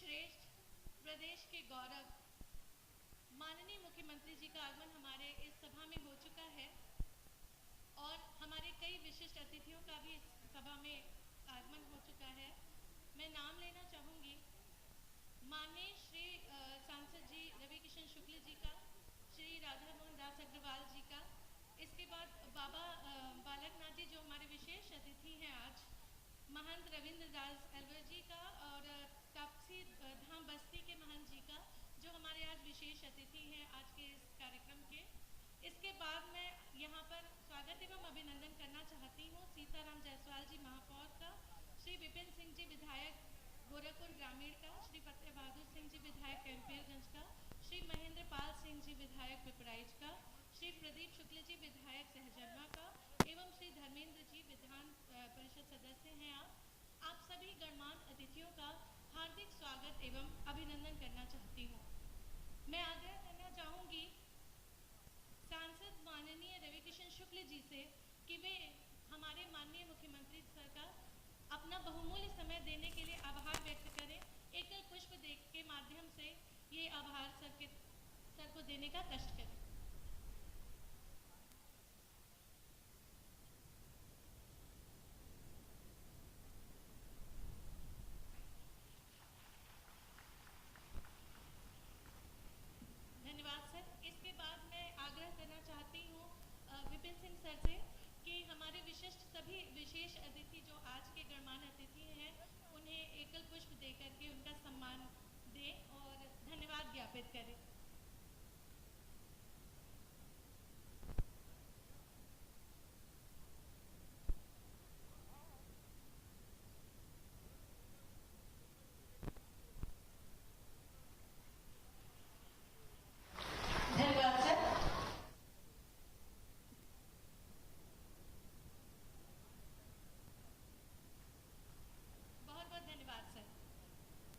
श्रेष्ठ, प्रदेश के गौरव माननीय मुख्यमंत्री जी का आगमन हमारे इस सभा में हो चुका है और हमारे कई विशिष्ट अतिथियों का भी इस सभा में आगमन हो चुका है। मैं नाम लेना चाहूँगी माननीय श्री सांसद जी रवि किशन शुक्ल जी का, श्री राधा मोहन दास अग्रवाल जी का, इसके बाद बाबा बालकनाथ जी जो हमारे विशेष अतिथि हैं आज, महंत रविंद्र दास अलवर जी का और तापसी धाम बस्ती के महंत जी का जो हमारे आज विशेष अतिथि हैं आज के इस कार्यक्रम के। इसके बाद मैं यहाँ पर स्वागत एवं अभिनंदन करना चाहती हूँ सीताराम जायसवाल जी महापौर का, श्री विपिन सिंह जी विधायक गोरखपुर ग्रामीण का, श्री फतेह बहादुर सिंह जी विधायक कैंपेयरगंज का, श्री महेंद्र पाल सिंह जी विधायक पिपराइच का, श्री प्रदीप शुक्ल जी विधायक सहजनवा का एवं श्री धर्मेंद्र जी विधान परिषद सदस्य हैं। आप सभी गणमान्य अतिथियों का हार्दिक स्वागत एवं अभिनंदन करना चाहती हूँ। मैं आग्रह करना चाहूँगी सांसद माननीय रवि किशन शुक्ल जी से कि वे हमारे माननीय मुख्यमंत्री सर का अपना बहुमूल्य समय देने के लिए आभार व्यक्त करें। एकल पुष्प के माध्यम से ये आभार सर को देने का कष्ट करें। धन्यवाद सर। इसके बाद मैं आग्रह करना चाहती हूँ विपिन सिंह सर से कि हमारे विशिष्ट सभी विशेष अतिथि जो आज के गणमान्य अतिथि हैं उन्हें एकल पुष्प देकर के उनका सम्मान दें और धन्यवाद ज्ञापित करें।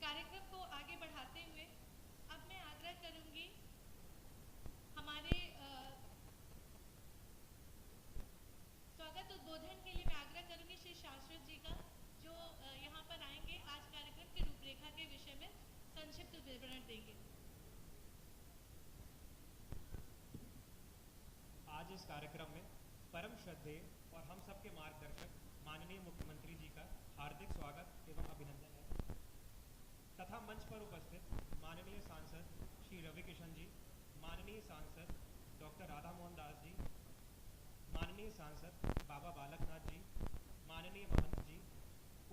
कार्यक्रम को आगे बढ़ाते हुए अब मैं आग्रह करूंगी हमारे स्वागत उद्बोधन के लिए मैं आग्रह करूंगी श्री शाश्वत जी का जो यहाँ पर आएंगे, आज कार्यक्रम की रूपरेखा के विषय में संक्षिप्त विवरण देंगे। आज इस कार्यक्रम में परम श्रद्धेय और हम सबके मार्गदर्शक माननीय मुख्यमंत्री जी का हार्दिक स्वागत एवं अभिनंदन है तथा मंच पर उपस्थित माननीय सांसद श्री रवि किशन जी, माननीय सांसद डॉक्टर राधा मोहन दास जी, माननीय सांसद बाबा बालकनाथ जी, माननीय महंत जी,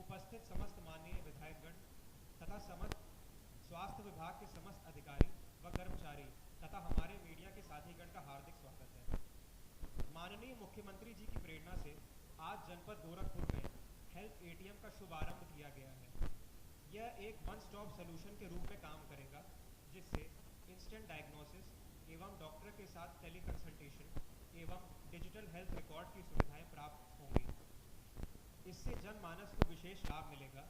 उपस्थित समस्त माननीय विधायकगण तथा समस्त स्वास्थ्य विभाग के समस्त अधिकारी व कर्मचारी तथा हमारे मीडिया के साथीगण का हार्दिक स्वागत है। माननीय मुख्यमंत्री जी की प्रेरणा से आज जनपद गोरखपुर में हेल्थ एटीएम का शुभारंभ किया गया है। यह एक वन स्टॉप सॉल्यूशन के रूप में काम करेगा जिससे इंस्टेंट डायग्नोसिस एवं डॉक्टर के साथ टेली कंसल्टेशन एवं डिजिटल हेल्थ रिकॉर्ड की सुविधाएं प्राप्त होंगी। इससे जनमानस को विशेष लाभ मिलेगा।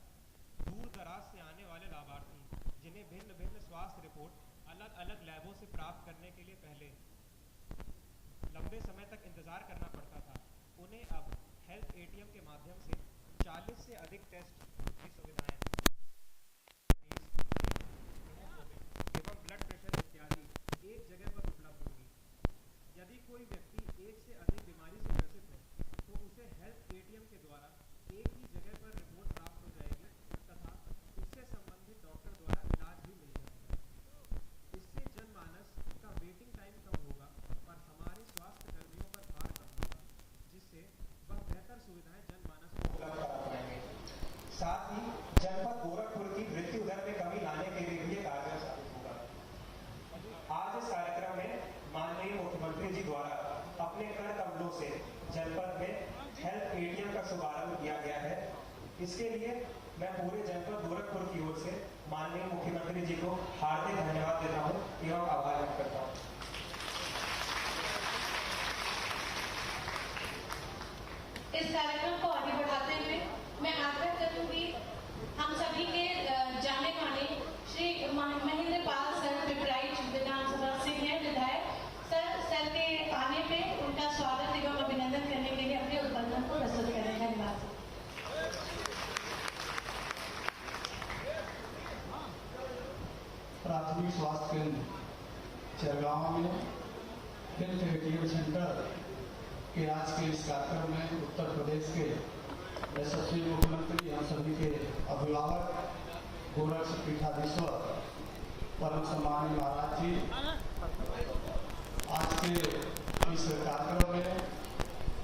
दूर दराज से आने वाले लाभार्थी जिन्हें भिन्न भिन्न स्वास्थ्य रिपोर्ट अलग अलग लैबों से प्राप्त करने के लिए पहले लंबे समय तक इंतजार करना पड़ता था, उन्हें अब हेल्थ एटीएम के माध्यम से 40 से अधिक टेस्ट की सुविधाएं एवं ब्लड प्रेशर इत्यादि एक जगह पर उपलब्ध होगी। यदि कोई व्यक्ति एक से अधिक बीमारी से ग्रसित है तो उसे हेल्थ एटीएम के द्वारा एक ही जगह पर रिपोर्ट प्राप्त हो जाएगी तथा उससे संबंधित डॉक्टर द्वारा इलाज भी मिल जाएगा। इससे जनमानस का वेटिंग टाइम कम होगा और हमारे स्वास्थ्य कर्मियों पर भार कम होगा, जिससे वह बेहतर सुविधाएं जनमानस को उपलब्ध करा पाएंगे। साथ ही जनपद गोरखपुर की मृत्यु दर में कमी लाने के लिए भी कारगर साबित होगा। आज इस कार्यक्रम में माननीय मुख्यमंत्री जी द्वारा अपने कर कमलों से जनपद में हेल्थ एटीएम का शुभारंभ किया गया है। इसके लिए मैं पूरे जनपद गोरखपुर की ओर से माननीय मुख्यमंत्री जी को हार्दिक धन्यवाद देता हूँ एवं आभार व्यक्त करता हूँ। इस कार्यक्रम को आगे बढ़ाते हुए मैं आग्रह करूंगी हम सभी के जाने माने श्री महेंद्र पाल सर पिपराइच विधानसभा से हैं विधायक सर के आने पे उनका स्वागत एवं अभिनंदन करने के लिए अपने उद्बोधन को प्रस्तुत करें। धन्यवाद। केंद्र चरगांव में हेल्थ एटीएम सेंटर के आज के इस कार्यक्रम में उत्तर प्रदेश के यशस्वी मुख्यमंत्री हम सभी के अभिभावक गोरक्ष पीठाधीश्वर परम सम्मानीय महाराज जी आज के इस कार्यक्रम में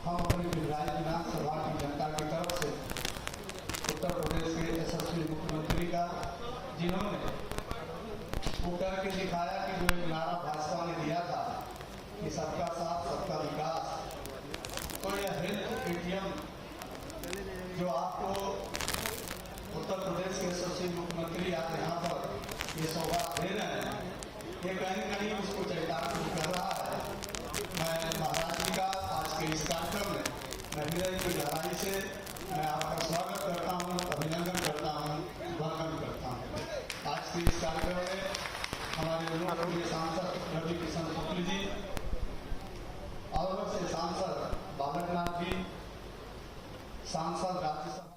हम अपने विधायक विधानसभा की जनता की तरफ से उत्तर प्रदेश के यशस्वी मुख्यमंत्री का जिन्होंने वो करके दिखाया कि जो एक नारा भाजपा ने दिया था कि सबका साथ सबका विकास, तो यह हेल्थ एटीएम जो आपको उत्तर प्रदेश के यशस्वी मुख्यमंत्री आज यहाँ पर ये सौगात दे रहे हैं, ये कहीं कहीं उसको चरितार्थ कर रहा है। मैं महाराज जी का आज के इस कार्यक्रम में मैं हृदय की गहराई से मैं आपका स्वागत करता हूँ, अभिनंदन करता हूँ, वंदन करता हूँ। आज के इस कार्यक्रम में हमारे लोकप्रिय सांसद रवि किशन शुक्ल जी और से सांसद बालकनाथ जी, सांसद राज्यसभा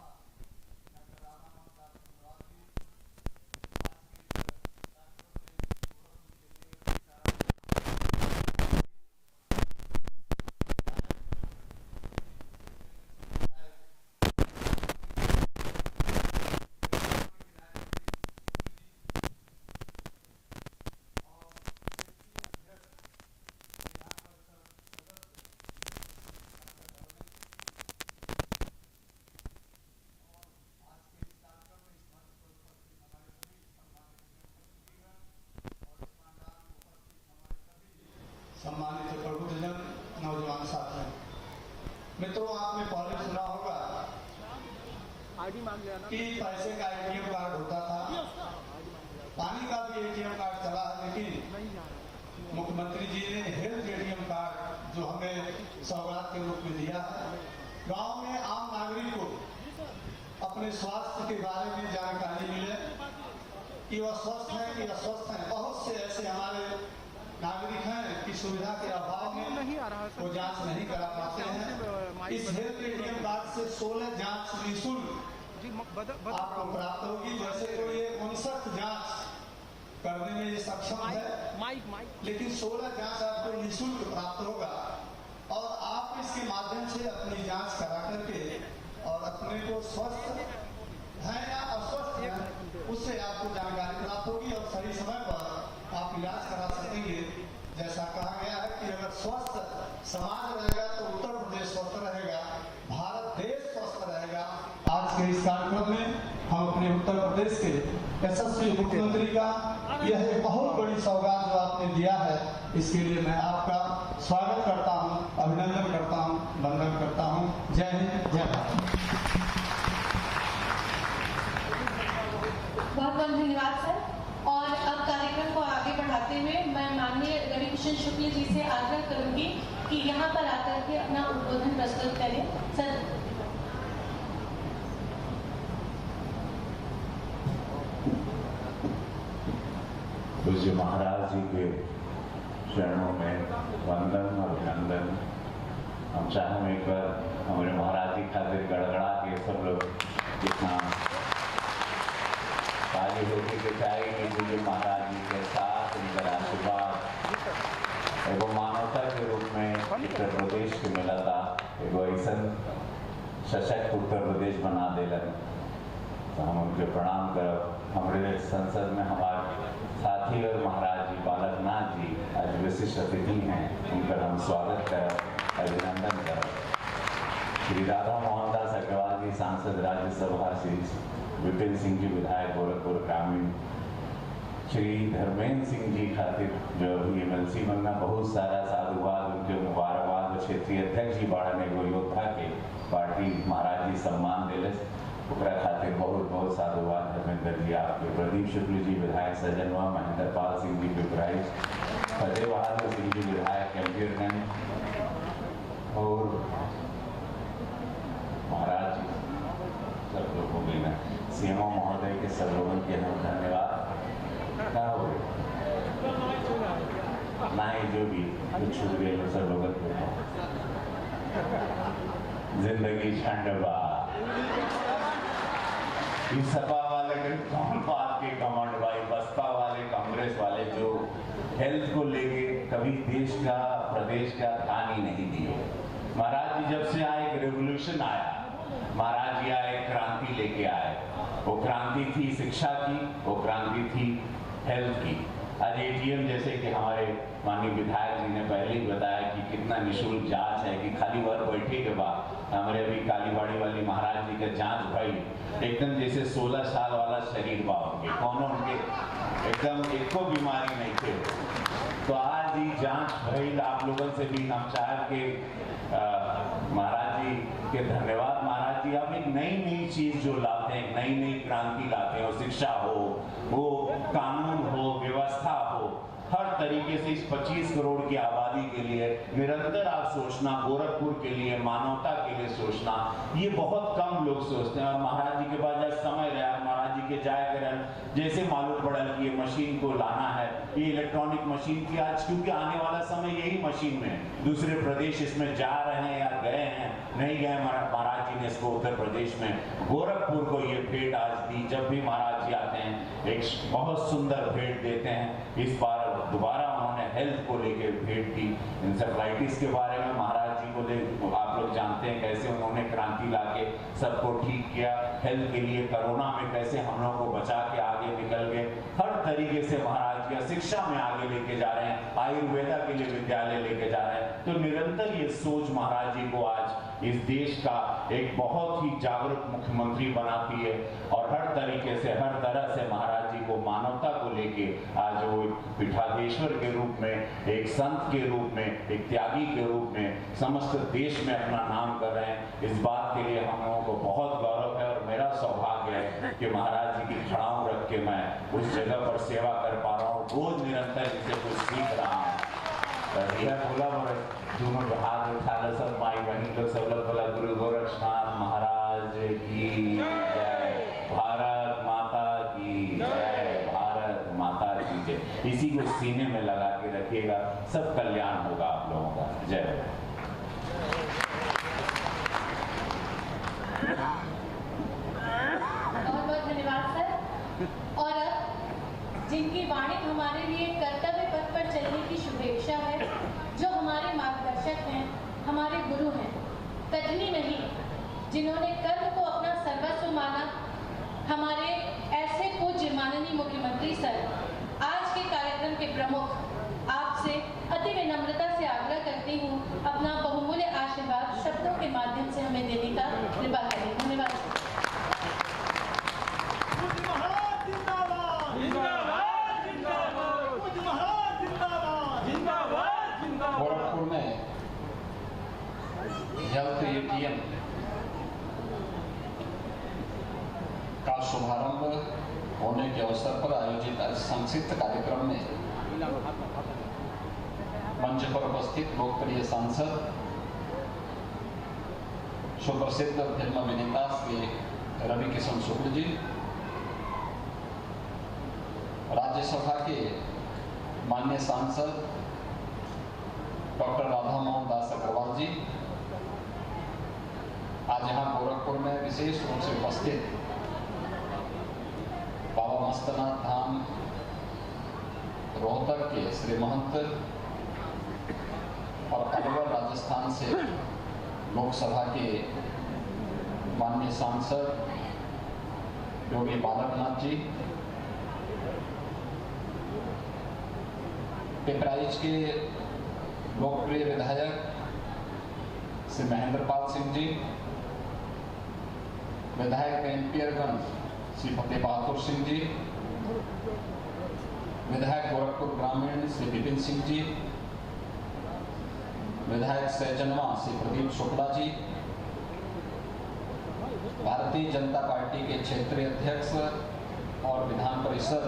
सम्मानित प्रबुद्धजन, नौजवान साथी मित्रों, आपने पहले सुना होगा कि पैसे का एटीएम कार्ड होता था, पानी का भी एटीएम कार्ड चला है, लेकिन मुख्यमंत्री जी ने हेल्थ एटीएम कार्ड जो हमें सौगात के रूप में दिया है, गांव में आम नागरिक को अपने स्वास्थ्य के बारे में जानकारी मिले कि वह स्वस्थ है कि अस्वस्थ है। बहुत से ऐसे हमारे नागरिक हैं कि सुविधा के अभाव में वो जांच नहीं करा पाते हैं। इस हेल्थ एटीएम कार्ड से 16 जांच निःशुल्क आपको प्राप्त होगी। जैसे कोई 59 जांच करने में ये सक्षम है, लेकिन 16 जांच आपको निःशुल्क प्राप्त होगा और आप इसके माध्यम से अपनी जांच करा करके और अपने को स्वस्थ है या अस्वस्थ है उससे आपको जानकारी प्राप्त होगी और सही समय पर आप इलाज करा सकेंगे। जैसा कहा गया है कि अगर स्वस्थ समाज रहेगा तो उत्तर प्रदेश स्वस्थ रहेगा, भारत देश स्वस्थ रहेगा। आज के इस कार्यक्रम में हम अपने उत्तर प्रदेश के यशस्वी मुख्यमंत्री का यह एक बहुत बड़ी सौगात जो आपने दिया है, इसके लिए मैं आपका स्वागत करता हूँ, अभिनंदन करता हूँ, वंदन करता हूँ। जय हिंद, जय भारत। बहुत बहुत धन्यवाद सर। और अब कार्यक्रम को आगे बढ़ाते हुए मैं माननीय रवि किशन शुक्ल जी से आग्रह करूंगी कि यहाँ पर आकर के अपना उद्बोधन प्रस्तुत करें। सर। पूज्य महाराज जी के चरणों में वंदन और अभिनंदन। हम चाहें एक बार हमारे महाराज जी खातिर गड़गड़ा के सब लोग इतना ताली होती के चाहे कि पूज्य महाराज जी के साथ उनका आशीर्वाद एगो मानवता के रूप में उत्तर प्रदेश के मिला था, एगो ऐसा सशक्त उत्तर प्रदेश बना देलन, तो हम उनके प्रणाम करब। हमारे संसद में हमारे साथी और महाराज जी बालकनाथ जी आज विशिष्ट अतिथि हैं, उनका हम स्वागत करब, अभिनंदन करब। श्री राधा मोहन दास अग्रवाल जी सांसद राज्यसभा, श्री विपिन सिंह जी विधायक गोरखपुर ग्रामीण, श्री धर्मेंद्र सिंह जी खातिर जो अभी MLC बनना बहुत सारा साधुवाद, उनके मुबारकबाद। क्षेत्रीय अध्यक्ष जी बाड़न एगो योद्धा के पार्टी महाराज जी सम्मान दिले, ओकरा खातिर बहुत बहुत साधुवाद। धर्मेंद्र जी आपके, प्रदीप शुक्ल जी विधायक सजनवा, महेंद्र पाल सिंह जी पिपराइच, फतेह बहादुर सिंह जी विधायक गंभीरगंज और महाराज जी सब लोग हो गए ना, CMO महोदय के सब लोगों के हम धन्यवाद। क्या हो गए नहीं जो भी कुछ छूट गए सब लोगों को। जिंदगी झंडवा इस सपा वाले के कौन बात के कमांड भाई, बसपा वाले कांग्रेस कांग्रेस वाले जो हेल्थ को लेके कभी देश का प्रदेश का ध्यान ही नहीं दिए। महाराज जी जब से आए एक रेवोल्यूशन आया, महाराज जी आए क्रांति लेके आए। वो क्रांति थी शिक्षा की, वो क्रांति थी हेल्थ की। आज एटीएम जैसे कि हमारे माननीय विधायक जी ने पहले ही बताया कि कितना निःशुल्क जांच है कि खाली बार बैठे के बाद हमारे अभी कालीबाड़ी वाली महाराज जी का जांच भाई एकदम जैसे 16 साल वाला शरीर बाहोगे, कौन उनके एकदम एक को बीमारी नहीं थे। तो आज ही जांच भाई आप लोगों से भी हम चाहे कि महाराज जी के धन्यवाद। महाराज जी आप एक नई चीज जो लाते हैं, नई नई क्रांति लाते हैं, वो शिक्षा हो, वो कानून हो, व्यवस्था हो, हर तरीके से इस 25 करोड़ की आबादी के लिए निरंतर आप सोचना, गोरखपुर के लिए, मानवता के लिए सोचना, ये बहुत कम लोग सोचते हैं। और महाराज जी के पास जब समय रहा, महाराज जी के जाए करें जैसे मालूम पड़ा कि ये मशीन को लाना है, ये इलेक्ट्रॉनिक मशीन की आज क्योंकि आने वाला समय यही मशीन में, दूसरे प्रदेश इसमें जा रहे हैं या गए हैं, नहीं गए महाराज जी ने इसको उत्तर प्रदेश में गोरखपुर को ये भेंट आज दी। जब भी महाराज जी आते हैं एक बहुत सुंदर भेंट देते हैं। इस बार दोबारा उन्होंने हेल्थ को लेकर भेंट दी। इंसेफ्लाइटिस के बारे में महाराज जी को आप लोग जानते हैं कैसे उन्होंने क्रांति लाके सबको ठीक किया। हेल्थ के लिए कोरोना में कैसे हम लोगों को बचा के आगे निकल गए। हर तरीके से महाराज जी शिक्षा में आगे लेके जा रहे हैं, आयुर्वेदा के लिए विद्यालय लेके जा रहे हैं। तो निरंतर ये सोच महाराज जी को आज इस देश का एक बहुत ही जागरूक मुख्यमंत्री बनाती है। और हर तरीके से, हर तरह से महाराज जी को मानवता को लेके आज वो पीठाधीश्वर के रूप में, एक संत के रूप में, एक त्यागी के रूप में समस्त देश में अपना नाम कर रहे हैं। इस बात के लिए हम लोगों को बहुत गौरव है और मेरा सौभाग्य है कि महाराज जी की खड़ाऊ रख के मैं उस जगह पर सेवा कर पा रहा हूँ, रोज निरंतर इनसे कुछ सीख रहा हूँ। यह बोला और दोनों हाथ उठा लो सब माई बहन लोग सब लोग बोला गुरु गोरक्षनाथ महाराज की जय, भारत माता की जय, भारत माता की जय। इसी को सीने में लगा के रखिएगा, सब कल्याण होगा आप लोगों का। जय। बहुत बहुत धन्यवाद सर। और अब जिनकी वाणी हमारे लिए कर्तव्य पथ पर चलने की शुभेच्छा है, जो हमारे मार्गदर्शक हैं, हमारे गुरु हैं, कथनी नहीं, जिन्होंने कर्म को अपना सर्वस्व माना, हमारे ऐसे पूज्य माननीय मुख्यमंत्री सर, आज के कार्यक्रम के प्रमुख, आपसे अति विनम्रता से आग्रह करती हूँ अपना बहुमूल्य आशीर्वाद शब्दों के माध्यम से हमें देने का कृपा करें। धन्यवाद। गोरखपुर में हेल्थ एटीएम का शुभारंभ होने के अवसर पर आयोजित संक्षिप्त कार्यक्रम में मंच पर उपस्थित लोकप्रिय सांसद, सुप्रसिद्ध फिल्म अभिनेता श्री रवि किशन शुक्ल जी, राज्यसभा के माननीय सांसद डॉक्टर राधा मोहन दास अग्रवाल जी, आज यहाँ गोरखपुर में विशेष रूप से उपस्थित बाबा मस्तनाथ धाम रोहतक के श्री महंत और अलवर राजस्थान से लोकसभा के माननीय सांसद योगी बालकनाथ जी, पिपराइच के लोकप्रिय विधायक श्री महेंद्र पाल सिंह जी, विधायक एनपीआरगंज श्री फतेह बहादुर सिंह जी, विधायक गोरखपुर ग्रामीण श्री विपिन सिंह जी, विधायक सैजनवा श्री प्रदीप शुक्ला जी, भारतीय जनता पार्टी के क्षेत्रीय अध्यक्ष और विधान परिषद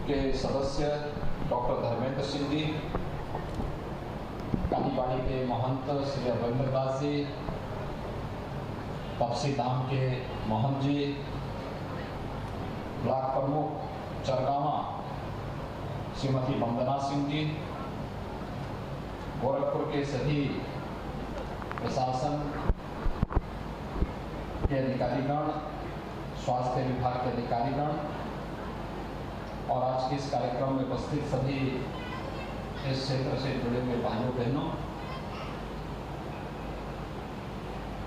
के सदस्य डॉक्टर धर्मेंद्र सिंह जी, कालीबाड़ी के महंत श्री रविंद्र दास जी, तपसी धाम के मोहन जी, ब्लॉक प्रमुख चरगावा श्रीमती वंदना सिंह जी, गोरखपुर के सभी प्रशासन के अधिकारीगण, स्वास्थ्य विभाग के अधिकारीगण, और आज के इस कार्यक्रम में उपस्थित सभी इस क्षेत्र से जुड़े हुए भाइयों बहनों,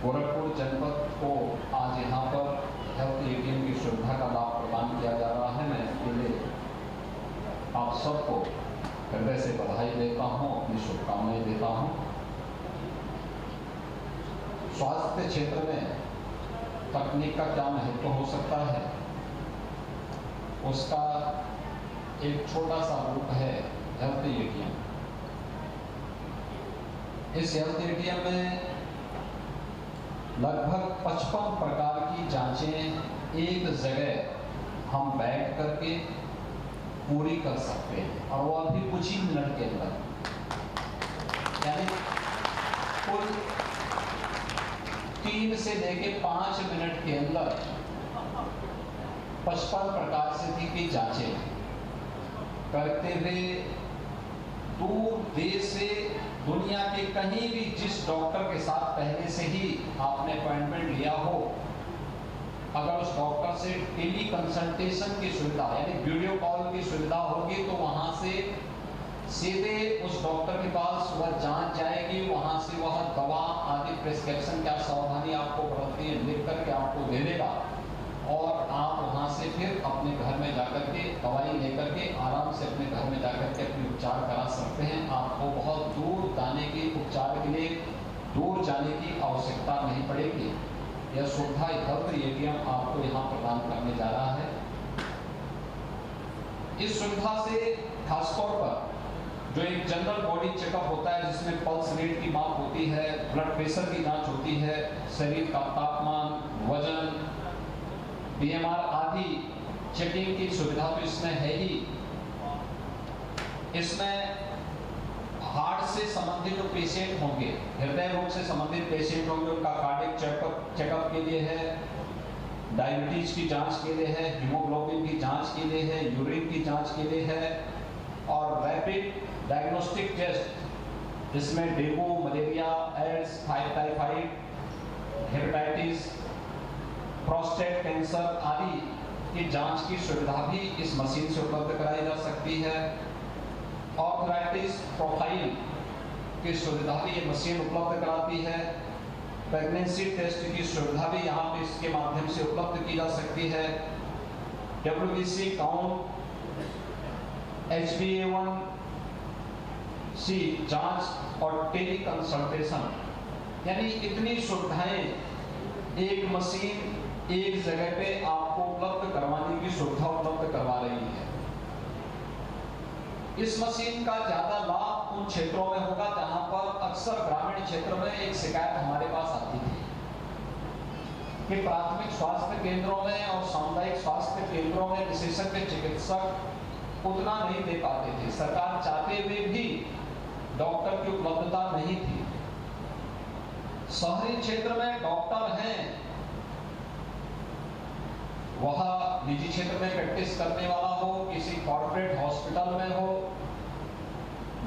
गोरखपुर जनपद को आज यहाँ पर हेल्थ एटीएम की सुविधा का लाभ प्रदान किया जा रहा है। मैं इसके लिए आप सबको हृदय से बधाई देता हूँ, अपनी शुभकामनाएं देता हूँ। स्वास्थ्य क्षेत्र में तकनीक का क्या महत्व हो सकता है, उसका एक छोटा सा रूप है हेल्थ एटीएम। इस हेल्थ एटीएम में लगभग 55 प्रकार की जांचें एक जगह हम बैठ करके पूरी कर सकते हैं, और वो अभी कुछ ही मिनट के अंदर, यानी कुल 3 से लेके 5 मिनट के अंदर 55 प्रकार से की जांचें करते हुए दूर देश से दुनिया के कहीं भी जिस डॉक्टर के साथ पहले से ही आपने अपॉइंटमेंट लिया हो, अगर उस डॉक्टर से टेली कंसल्टेशन की सुविधा यानी वीडियो कॉल की सुविधा होगी तो वहां से सीधे उस डॉक्टर के पास वह जांच जाएगी, वहां से वह दवा आदि प्रिस्क्रिप्शन क्या सावधानी आपको बरतनी है लिख करके आपको दे देगा, और आप वहां से फिर अपने घर में जाकर के दवाई लेकर के आराम से अपने घर में जाकर के अपने उपचार करा सकते हैं। आपको बहुत दूर जाने की उपचार के लिए दूर जाने की आवश्यकता नहीं पड़ेगी। यह सुविधा हेल्थ एटीएम आपको यहाँ प्रदान करने जा रहा है। इस सुविधा से खासतौर पर जो एक जनरल बॉडी चेकअप होता है, जिसमें पल्स रेट की माप होती है, ब्लड प्रेशर की जांच होती है, शरीर का तापमान, वजन, बीएमआर आदि चेकिंग की सुविधा तो इसमें है ही। इसमें हार्ट से संबंधित जो पेशेंट होंगे, हृदय रोग से संबंधित पेशेंट होंगे, उनका कार्डियक चेकअप के लिए है, डायबिटीज की जांच के लिए है, हीमोग्लोबिन की जांच के लिए है, यूरिन की जांच के लिए है, और रैपिड डायग्नोस्टिक टेस्ट जिसमें dengue, malaria, AIDS, typhoid, hepatitis, prostate cancer आदि की जांच की सुविधा भी इस मशीन से उपलब्ध कराई जा सकती है। आर्थराइटिस प्रोफाइल की सुविधा भी ये मशीन उपलब्ध कराती है। प्रेगनेंसी टेस्ट की सुविधा भी यहाँ पे इसके माध्यम से उपलब्ध की जा सकती है। WBC काउंट, HbA1c जांच और टेली कंसल्टेशन, यानी इतनी सुविधाएं एक मशीन एक जगह पे आपको उपलब्ध करवाने की सुविधा उपलब्ध करवा रही है। इस मशीन का ज्यादा लाभ उन क्षेत्रों में होगा जहां पर अक्सर ग्रामीण क्षेत्र में एक शिकायत हमारे पास आती थी कि प्राथमिक स्वास्थ्य केंद्रों में और सामुदायिक स्वास्थ्य केंद्रों में विशेषज्ञ चिकित्सक उतना नहीं दे पाते थे। सरकार चाहते हुए भी डॉक्टर की उपलब्धता नहीं थी। शहरी क्षेत्र में डॉक्टर हैं, वह निजी क्षेत्र में प्रैक्टिस करने वाला हो, किसी कॉर्पोरेट हॉस्पिटल में हो,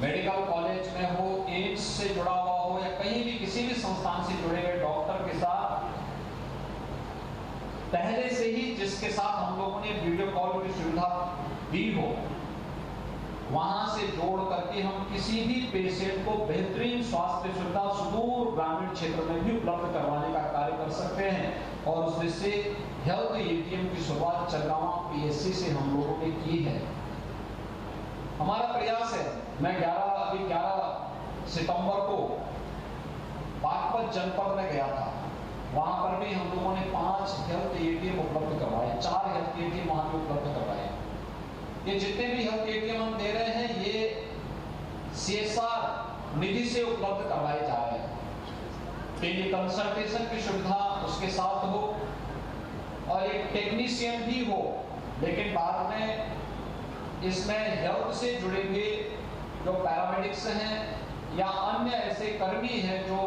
मेडिकल कॉलेज में हो, एम्स से जुड़ा हुआ हो, या कहीं भी किसी भी संस्थान से जुड़े हुए डॉक्टर के साथ पहले से ही जिसके साथ हम लोगों ने वीडियो कॉल की सुविधा दी हो, वहां से जोड़ करके हम किसी भी पेशेंट को बेहतरीन स्वास्थ्य सुविधा सुदूर ग्रामीण क्षेत्र में भी उपलब्ध करवाने का कार्य कर सकते हैं। और उस दृष्टि से हेल्थ एटीएम की शुरुआत चरगावा PSC से हम लोगों ने की है। हमारा प्रयास है, मैं 11 सितंबर को बागपत जनपद में गया था, वहां पर भी हम लोगों ने 5 हेल्थ एटीएम उपलब्ध करवाए, 4 हेल्थ एटीएम वहां पे उपलब्ध करवाए। ये जितने भी हेल्थ एटीएम हम दे रहे हैं ये CSR निधि से उपलब्ध करवाए जा रहे हैं। टेली कंसल्टेशन की सुविधा उसके साथ हो और एक टेक्नीशियन भी हो, लेकिन बाद में इसमें हेल्थ से जुड़े हुए जो पैरामेडिक्स हैं या अन्य ऐसे कर्मी हैं जो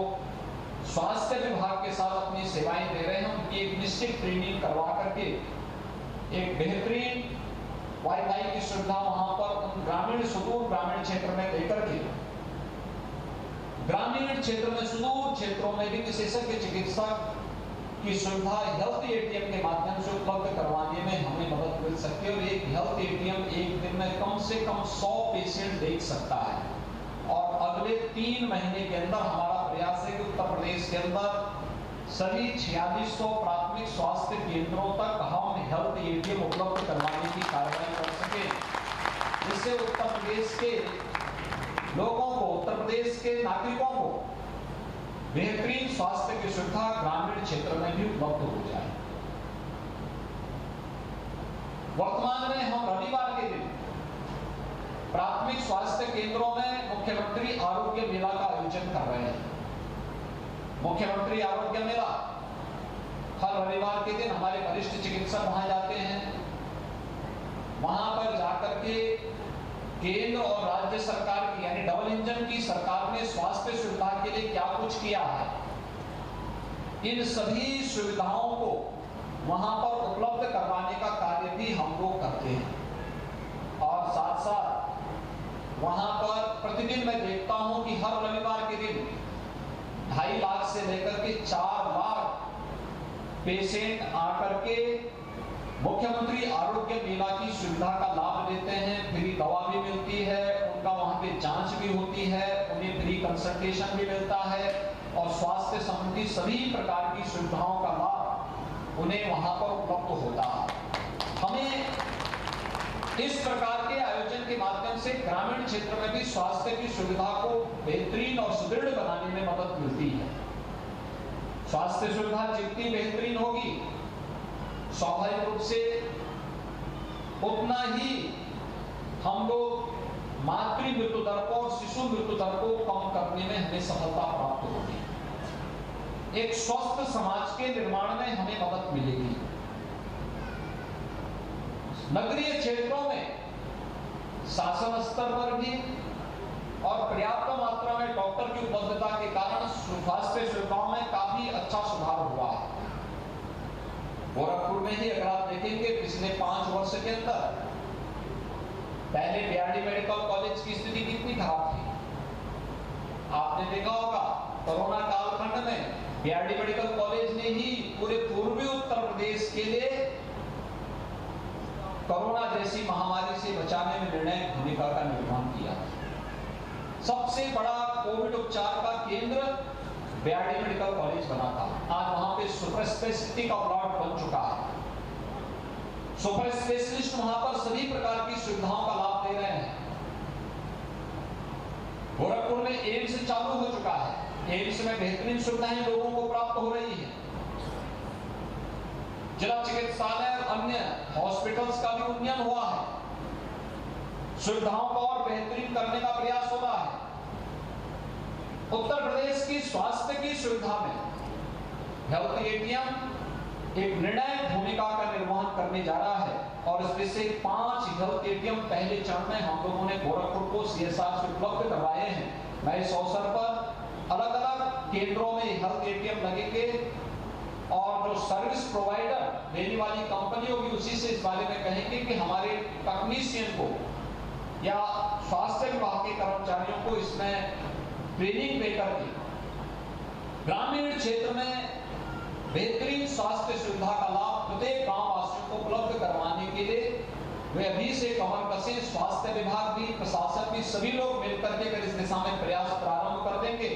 स्वास्थ्य विभाग के साथ अपनी सेवाएं दे रहे हैं, उनकी एक निश्चित ट्रेनिंग करवा करके एक बेहतरीन वाईफाई की सुविधा वहां पर उन ग्रामीण सुदूर ग्रामीण क्षेत्र में देकर के ग्रामीण क्षेत्र में सुदूर क्षेत्रों में भी विशेषज्ञ चिकित्सक की सुविधा हेल्थ एटीएम के माध्यम से उपलब्ध करवाने में हमें मदद मिल सकती है। और एक हेल्थ एटीएम एक दिन में कम से कम 100 पेशेंट देख सकता है। और अगले 3 महीने के अंदर हमारा प्रयास है कि उत्तर प्रदेश के अंदर सभी 4600 प्राथमिक स्वास्थ्य केंद्रों तक हम हेल्थ एटीएम उपलब्ध करवाने की कार्रवाई कर सके, जिससे उत्तर प्रदेश के लोगों को, उत्तर प्रदेश के नागरिकों को बेहतरीन स्वास्थ्य की सुविधा ग्रामीण क्षेत्र में भी उपलब्ध हो जाए। वर्तमान में हम रविवार के दिन प्राथमिक स्वास्थ्य केंद्रों में मुख्यमंत्री आरोग्य मेला का आयोजन कर रहे हैं। मुख्यमंत्री आरोग्य मेला हर रविवार के दिन हमारे वरिष्ठ चिकित्सक वहां जाते हैं। वहां पर जाकर के केंद्र और राज्य सरकार की, यानी डबल इंजन की सरकार ने स्वास्थ्य सुविधा के लिए क्या कुछ किया है, इन सभी सुविधाओं को वहां पर उपलब्ध करवाने का कार्य भी हम लोग करते हैं। और साथ साथ वहां पर प्रतिदिन मैं देखता हूं कि हर रविवार के दिन 2.5 लाख से लेकर के 4 लाख पेशेंट आकर के मुख्यमंत्री आरोग्य मेला की सुविधा का लाभ लेते हैं। फ्री दवा भी मिलती है, उनका वहां पे जांच भी होती है, उन्हें फ्री कंसल्टेशन भी मिलता है और स्वास्थ्य संबंधी सभी प्रकार की सुविधाओं का लाभ उन्हें वहां पर उपलब्ध होता है। हमें इस प्रकार के आयोजन के माध्यम से ग्रामीण क्षेत्र में भी स्वास्थ्य की सुविधा को बेहतरीन और सुदृढ़ बनाने में मदद मिलती है। स्वास्थ्य सुविधा जितनी बेहतरीन होगी, स्वाभाविक रूप से उतना ही हम लोग मातृ मृत्यु दर को और शिशु मृत्यु दर को कम करने में हमें सफलता प्राप्त होगी। एक स्वस्थ समाज के निर्माण में हमें मदद मिलेगी। नगरीय क्षेत्रों में शासन स्तर पर भी और पर्याप्त मात्रा में डॉक्टर की उपलब्धता के कारण स्वास्थ्य सुविधाओं में काफी अच्छा सुधार हुआ है। गोरखपुर में ही अगर आप देखेंगे पिछले 5 वर्ष के अंदर, पहले बीआरडी मेडिकल कॉलेज की स्थिति कितनी खराब थी। आपने देखा होगा कोरोना कालखंड में बीआरडी मेडिकल कॉलेज ने ही पूरे पूर्वी उत्तर प्रदेश के लिए कोरोना जैसी महामारी से बचाने में निर्णायक भूमिका का निर्वहन किया। सबसे बड़ा कोविड उपचार का केंद्र बीआरडी मेडिकल कॉलेज बना था। आज वहां पे सुपर स्पेशलिटी का प्लॉट बन चुका है। सुपर स्पेशलिस्ट वहां पर सभी प्रकार की सुविधाओं का लाभ दे रहे हैं। गोरखपुर में एम्स चालू हो चुका है। एम्स में बेहतरीन सुविधाएं लोगों को प्राप्त हो रही है। जिला चिकित्सालय और अन्य हॉस्पिटल्स का भी उन्नयन हुआ है। सुविधाओं को और बेहतरीन करने का प्रयास हो रहा है। उत्तर प्रदेश की स्वास्थ्य की सुविधा में हेल्थ एटीएम एक निर्णायक भूमिका का निर्वहन करने जा रहा है और इसमें से 5 हेल्थ एटीएम पहले चरण में हम लोगों ने गोरखपुर को सीएसआर से उपलब्ध करवाए हैं। मैं इस अवसर पर अलग अलग केंद्रों में हेल्थ एटीएम लगेंगे और जो सर्विस प्रोवाइडर देने वाली कंपनी होगी उसी से इस बारे में कहेंगे कि हमारे टेक्नीशियन को या स्वास्थ्य विभाग के कर्मचारियों को इसमें ट्रेनिंग देकर के ग्रामीण क्षेत्र में बेहतरीन स्वास्थ्य सुविधा का लाभ प्रत्येक गांव वासियों को उपलब्ध करवाने के लिए वे अभी से कमर कसें। स्वास्थ्य विभाग भी, प्रशासन भी, सभी लोग मिलकर के अगर इस दिशा में प्रयास प्रारंभ कर देंगे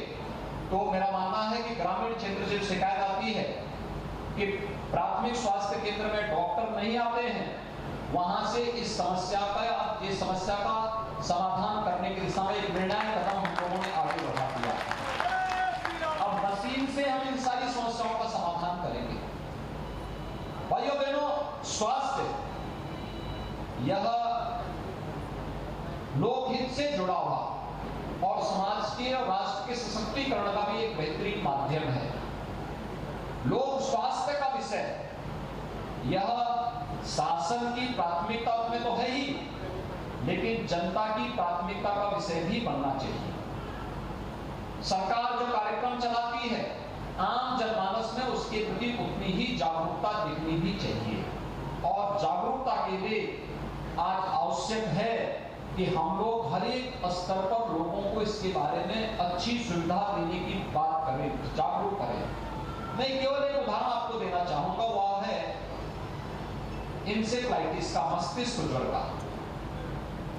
तो मेरा मानना है कि ग्रामीण क्षेत्र से शिकायत आती है कि प्राथमिक स्वास्थ्य केंद्र में डॉक्टर नहीं आते हैं, वहां से इस समस्या का समाधान करने की दिशा में एक निर्णायक कदम हम लोगों ने आगे बढ़ा दिया। अब मशीन से हम इन सारी समस्याओं का समाधान करेंगे। भाइयों बहनों, स्वास्थ्य यह लोकहित से जुड़ा हुआ और समाज के और राष्ट्र के सशक्तिकरण का भी एक बेहतरीन माध्यम है। लोक स्वास्थ्य का विषय यह शासन की प्राथमिकता में तो है ही, लेकिन जनता की प्राथमिकता का विषय भी बनना चाहिए। सरकार जो कार्यक्रम चलाती है, आम जनमानस में उसके प्रति उतनी ही जागरूकता दिखनी भी चाहिए और जागरूकता के लिए आज आवश्यक है कि हम लोग हर एक स्तर पर लोगों को इसके बारे में अच्छी सुविधा देने की बात करें, जागरूक करें। मैं केवल एक उदाहरण आपको देना चाहूंगा, वह है इंसेफ्लाइटिस का, मस्तिष्क ज्वर का।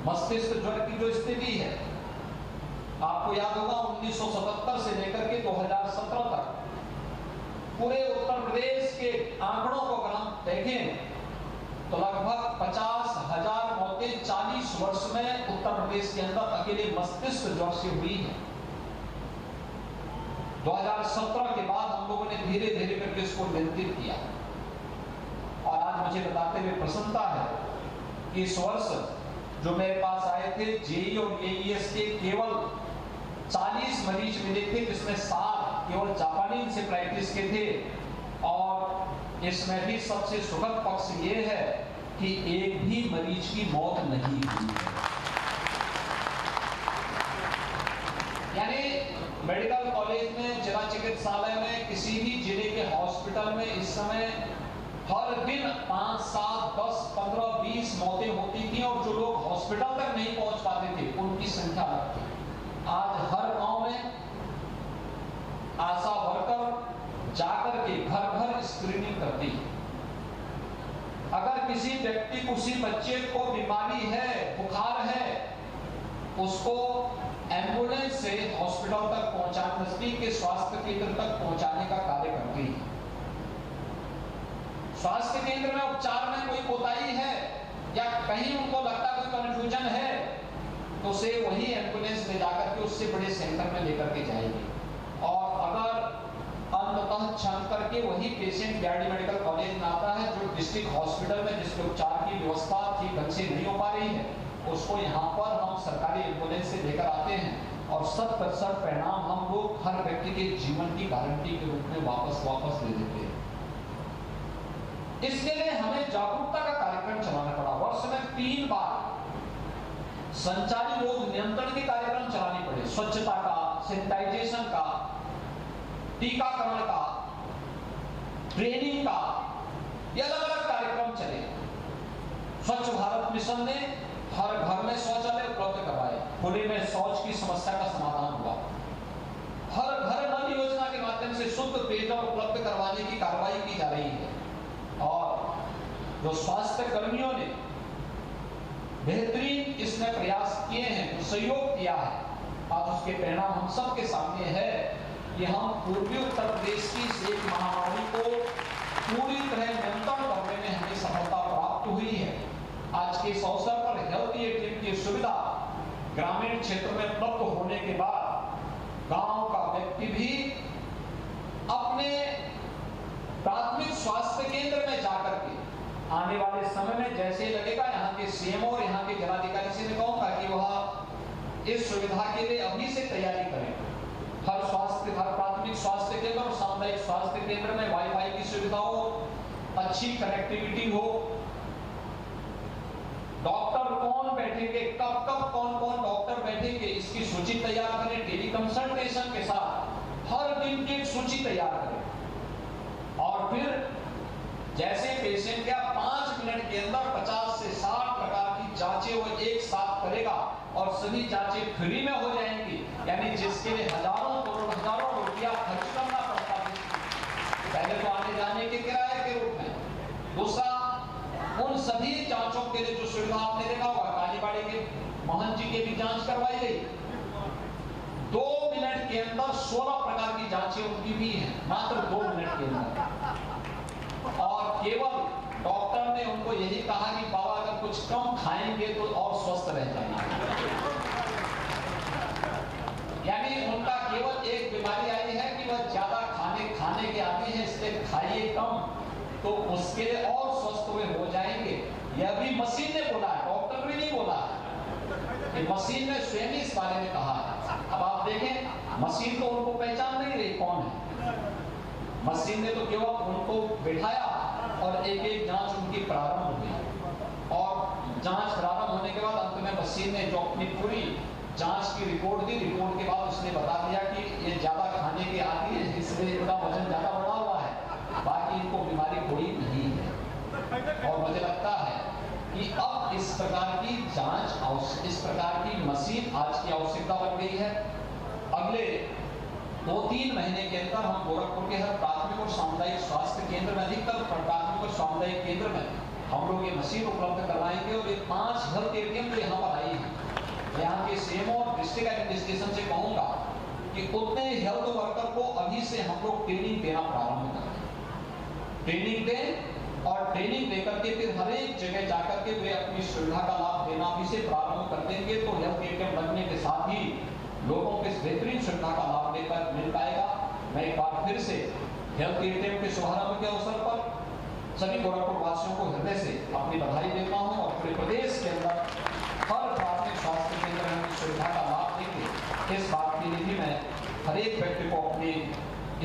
मस्तिष्क ज्वर की जो स्थिति है, आपको याद होगा 1977 से लेकर के 2017 तक पूरे उत्तर प्रदेश के आंकड़ों को अगर हम देखें तो लगभग 50,000 मौतें 40 वर्ष में उत्तर प्रदेश के अंदर अकेले मस्तिष्क ज्वर से हुई है। 2017 के बाद हम लोगों ने धीरे धीरे करके इसको नियंत्रित किया और आज मुझे बताते हुए प्रसन्नता है कि इस वर्ष जो मेरे पास आए थे जेई और एईएस के केवल 40 मरीज मिले थे, जिसमें 7 केवल जापानी इंसेफ्लाइटिस के थे। और इसमें भी सबसे सुखद पक्ष ये है कि एक भी मरीज की मौत नहीं हुई। यानी मेडिकल कॉलेज में, जिला चिकित्सालय में, किसी भी जिले के हॉस्पिटल में इस समय हर दिन 5, 7, 10, 15, 20 मौतें होती थी और जो लोग हॉस्पिटल तक नहीं पहुंच पाते थे उनकी संख्या अलग थी। आज हर गांव में आशा वर्कर जाकर के घर घर स्क्रीनिंग करती है। अगर किसी व्यक्ति को, किसी बच्चे को बीमारी है, बुखार है, उसको एम्बुलेंस से हॉस्पिटल तक पहुंचाने, नजदीक के स्वास्थ्य केंद्र तक पहुंचाने का कार्य करती है। स्वास्थ्य केंद्र में उपचार में कोई कोताही है या कहीं उनको लगता कोई कंफ्यूजन है तो उसे वही एम्बुलेंस ले जाकर के उससे बड़े सेंटर में लेकर के जाएगी। और अगर अंततः क्षण करके वही पेशेंट बीआरडी मेडिकल कॉलेज में आता है जो डिस्ट्रिक्ट हॉस्पिटल में जिसके उपचार की व्यवस्था ठीक ढंग से नहीं हो पा रही है, उसको यहाँ पर हम सरकारी एम्बुलेंस से लेकर आते हैं और 100% परिणाम हम लोग हर व्यक्ति के जीवन की गारंटी के रूप में वापस ले देते हैं। इसके लिए हमें जागरूकता का कार्यक्रम चलाना पड़ा। वर्ष में 3 बार संचारी रोग नियंत्रण के कार्यक्रम चलाने पड़े, स्वच्छता का, सैनिटाइजेशन का, टीकाकरण का, ट्रेनिंग का, ये अलग अलग कार्यक्रम चले। स्वच्छ भारत मिशन ने हर घर में शौचालय उपलब्ध करवाए, खुले में शौच की समस्या का समाधान हुआ। हर घर नल योजना के माध्यम से शुद्ध पेयजल उपलब्ध करवाने की कार्रवाई की जा रही है और जो स्वास्थ्य कर्मियों ने बेहतरीन इसमें प्रयास किए हैं, सहयोग किया है, आज उसके परिणाम हम सबके सामने है कि हम पूर्वी उत्तर प्रदेश की इस एक महामारी को पूरी तरह नियंत्रण करने में हमें सफलता प्राप्त हुई है। आज के इस अवसर पर हेल्थ एटीएम की सुविधा ग्रामीण क्षेत्र में उपलब्ध होने के बाद गांव का व्यक्ति भी अपने प्राथमिक स्वास्थ्य केंद्र में जाकर के आने वाले समय में जैसे लगेगा, यहाँ के सीएमओ और यहाँ के जिलाधिकारी से मैं कहूंगा कि वह इस सुविधा के लिए अभी से तैयारी करें। हर प्राथमिक स्वास्थ्य केंद्र और सामुदायिक स्वास्थ्य केंद्र में वाईफाई की सुविधा हो, अच्छी कनेक्टिविटी हो, डॉक्टर कौन बैठेंगे, कब कब कौन कौन डॉक्टर बैठेंगे, इसकी सूची तैयार करें। टेली कंसल्टेशन के साथ हर दिन की एक सूची तैयार करें और फिर जैसे पेशेंट का 5 मिनट के अंदर 50 से 60 प्रकार की जांचें वो एक साथ करेगा और सभी जांचें फ्री में हो जाएंगी। यानी जिसके लिए हजारों रुपया खर्च करना पड़ता है, पहले तो आने जाने के किराए के रूप में, दूसरा उन सभी जांचों के लिए जो सुविधा आपने देखा होगा, कालीबाड़ी के मोहन जी की भी जांच करवाई गई। 2 मिनट के अंदर 16 प्रकार की जांचें उनकी भी हैं, मात्र 2 मिनट के अंदर। और केवल डॉक्टर ने उनको यही कहा कि बाबा अगर कुछ कम खाएंगे तो और स्वस्थ रह जाएंगे। यानी उनका केवल एक बीमारी आई है कि वह ज्यादा खाने के आदि हैं, इसलिए खाइए कम तो उसके लिए और स्वस्थ हुए हो जाएंगे। यह भी मशीन ने बोला है, डॉक्टर भी नहीं बोला है, कि मशीन ने स्वयं इस बारे में कहा है। अब आप देखें, मशीन तो उनको पहचान नहीं रही कौन है। मशीन ने तो केवल उनको बिठाया और एक एक जांच उनकी प्रारंभ हुई और जांच प्रारंभ होने के बाद अंत में मशीन ने जो अपनी पूरी जांच की रिपोर्ट दी, रिपोर्ट के बाद उसने बता दिया कि ये ज्यादा खाने के आदि है, इसलिए इनका वजन ज्यादा बढ़ा हुआ है, बाकी इनको बीमारी कोई नहीं है। और मुझे लगता है कि अब इस प्रकार की जांच, इस प्रकार की मशीन आज की आवश्यकता बन गई है। अगले 2-3 महीने के अंदर हम गोरखपुर के हर प्राथमिक और सामुदायिक स्वास्थ्य केंद्र में, अधिकतर प्राथमिक और सामुदायिक केंद्र में हम लोग ये मशीन उपलब्ध करवाएंगे। और ये 5 हेल्थ एटीएम जो यहाँ पर आई है, यहाँ के सीएमओ और डिस्ट्रिक्ट एडमिनिस्ट्रेशन से कहूँगा कि उतने हेल्थ वर्कर को अभी से हम लोग ट्रेनिंग देना प्रारंभ करें, ट्रेनिंग दें और ट्रेनिंग देकर के फिर हर एक जगह जाकर के वे अपनी सुविधा का लाभ देना अभी से प्रारंभ कर देंगे। तो हेल्थ एटीएम लगने के साथ ही लोगों को इस बेहतरीन सुविधा का लाभ लेकर मिल पाएगा। मैं एक बार फिर से हेल्थ एटीएम के शुभारंभ के अवसर पर सभी गोरखपुर वासियों को हृदय से अपनी बधाई देता हूं और पूरे प्रदेश के अंदर हर प्राथमिक स्वास्थ्य केंद्र में इस सुविधा का लाभ देंगे, इस बात के लिए भी मैं हर एक व्यक्ति को अपने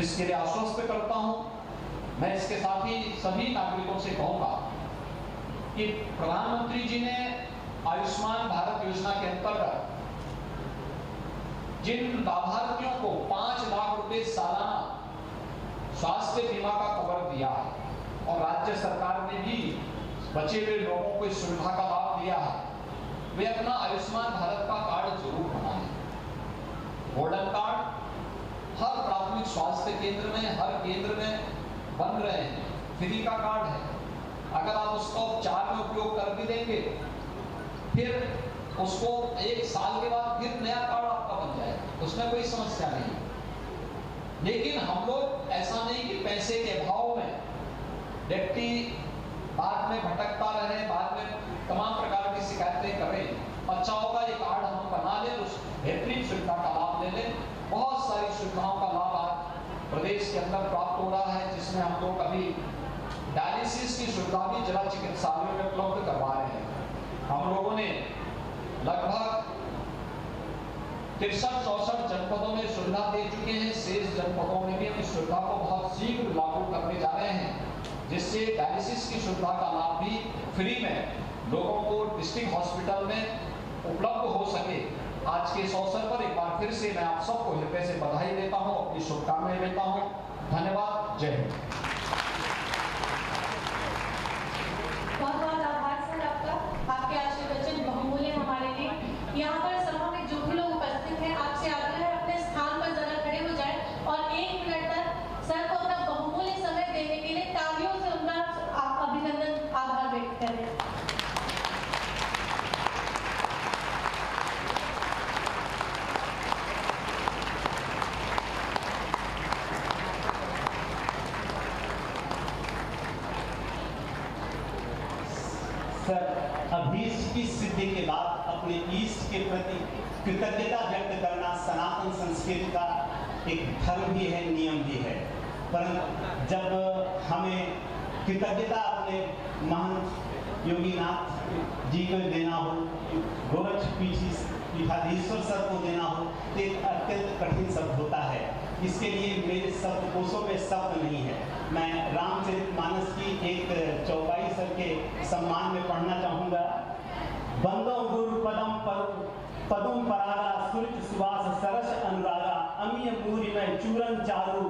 इसके लिए आश्वस्त करता हूं। मैं इसके साथ ही सभी नागरिकों से कहूंगा कि प्रधानमंत्री जी ने आयुष्मान भारत योजना के अंतर्गत जिन लाभार्थियों को 5 लाख रुपए सालाना स्वास्थ्य बीमा का कवर दिया है और राज्य सरकार ने भी बचे हुए लोगों को इस सुविधा का लाभ दिया है, वे अपना आयुष्मान भारत का कार्ड जरूर बनाएं। गोल्डन कार्ड हर प्राथमिक स्वास्थ्य केंद्र में, हर केंद्र में बन रहे हैं, फ्री का कार्ड है। अगर आप उसका उपचार में उपयोग कर भी देंगे, फिर उसको 1 साल के बाद फिर नया कार्ड आपका बन जाएगा, उसमें कोई समस्या नहीं। लेकिन हम लोग ऐसा नहीं कि पैसे के अभाव में व्यक्ति बाद में भटकता रहे, बाद में तमाम प्रकार की शिकायतें करें। अच्छा होगा ये कार्ड हम बना लें, उस बेहतरीन सुविधा का लाभ ले लें। बहुत सारी सुविधाओं का लाभ आज प्रदेश के अंदर प्राप्त हो रहा है, जिसमें हम लोग अभी डायलिसिस की सुविधा भी जिला चिकित्सालयों में उपलब्ध करवा रहे हैं। हम लोगों ने लगभग 63-64 जनपदों में सुविधा दे चुके हैं, शेष जनपदों में भी हम इस सुविधा को बहुत शीघ्र लागू करने जा रहे हैं, जिससे डायलिसिस की सुविधा का लाभ भी फ्री में लोगों को डिस्ट्रिक्ट हॉस्पिटल में उपलब्ध हो सके। आज के इस अवसर पर एक बार फिर से मैं आप सबको हृदय से बधाई देता हूं, अपनी शुभकामनाएं देता हूं। धन्यवाद। जय हिंद। बहुत बहुत आभार सर आपका, आपके आशीर्वचन बहुमूल्य हमारे लिए। यहाँ पर सभा में जो भी लोग उपस्थित हैं, आपसे आग्रह है अपने स्थान पर जरा खड़े हो जाएं और 1 मिनट तक सर को अपना बहुमूल्य समय देने के लिए तालियों से उनका अभिनंदन, आभार व्यक्त करें। सर, अभीष्ट की सिद्धि के बाद अपने ईष्ट के प्रति कृतज्ञता व्यक्त करना सनातन संस्कृति का एक धर्म भी है, नियम भी है। परंतु जब हमें कृतज्ञता अपने महान योगीनाथ जी को देना हो, पीठाधीश्वर सर को देना हो, तो एक अत्यंत कठिन शब्द होता है। इसके लिए मेरे शब्दकोशों में शब्द नहीं है। मैं रामचरितमानस की एक चौपाई सर के सम्मान में पढ़ना चाहूँगा। बंदो गुरु पदम परागा सूर्य सुवास सरस अनुरागा अमीय मूरी में चूरन चारू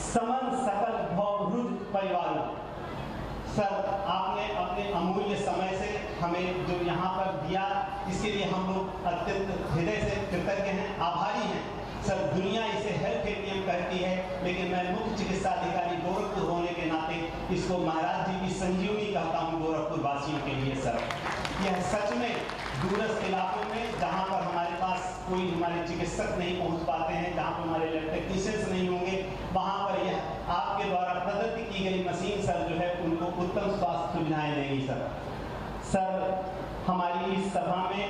समन सकल भवरुज परिवार। सर, आपने अपने अमूल्य समय से हमें जो यहाँ पर दिया, इसके लिए हम लोग अत्यंत हृदय से कृतज्ञ हैं, आभारी हैं। सर, दुनिया इसे हेल्थ एटीएम कहती है, लेकिन मैं मुख्य चिकित्सा अधिकारी गोरखपुर होने के नाते इसको महाराज जी की संजीवनी कहता हूँ गोरखपुर वासियों के लिए। सर, यह सच में दूरस्थ इलाकों में जहाँ पर हमारे पास कोई हमारे चिकित्सक नहीं पहुँच पाते हैं, जहाँ पर हमारे लैब टेक्नीशियंस नहीं होंगे, वहाँ पर यह आपके द्वारा प्रदत्त की गई मशीन सर जो है उनको उत्तम स्वास्थ्य सुविधाएं देंगी। सर, हमारी इस सभा में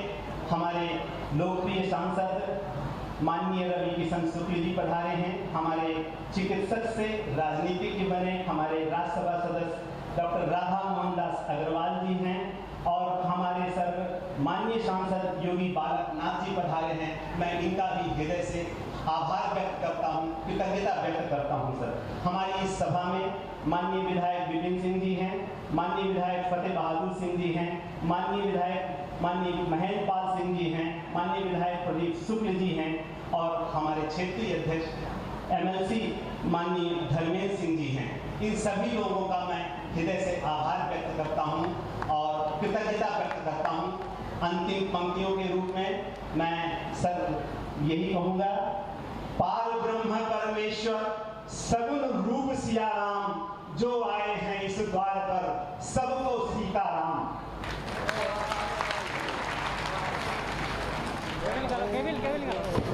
हमारे लोकप्रिय सांसद माननीय रवि किशन शुक्ल जी पधारे हैं। हमारे चिकित्सक से राजनीतिज्ञ बने हमारे राज्यसभा सदस्य डॉक्टर राधा मोहन दास अग्रवाल जी हैं और हमारे सर माननीय सांसद योगी बालकनाथ जी पधारे हैं। मैं इनका भी हृदय से आभार व्यक्त करता हूँ, कृतज्ञता व्यक्त करता हूँ। सर, हमारी इस सभा में माननीय विधायक विपिन सिंह जी हैं, माननीय विधायक फतेह बहादुर सिंह जी हैं, माननीय विधायक माननीय महेंद्र पाल सिंह जी हैं, माननीय विधायक प्रदीप शुक्ल जी हैं और हमारे क्षेत्रीय अध्यक्ष एमएलसी माननीय धर्मेंद्र सिंह जी हैं। इन सभी लोगों का मैं हृदय से आभार व्यक्त करता हूं और कृतज्ञता व्यक्त करता हूं। अंतिम पंक्तियों के रूप में मैं सर यही कहूँगा, पार पार ब्रह्म परमेश्वर सगुण रूप सिया राम, जो आए हैं इस द्वार पर सबको सीताराम। केविल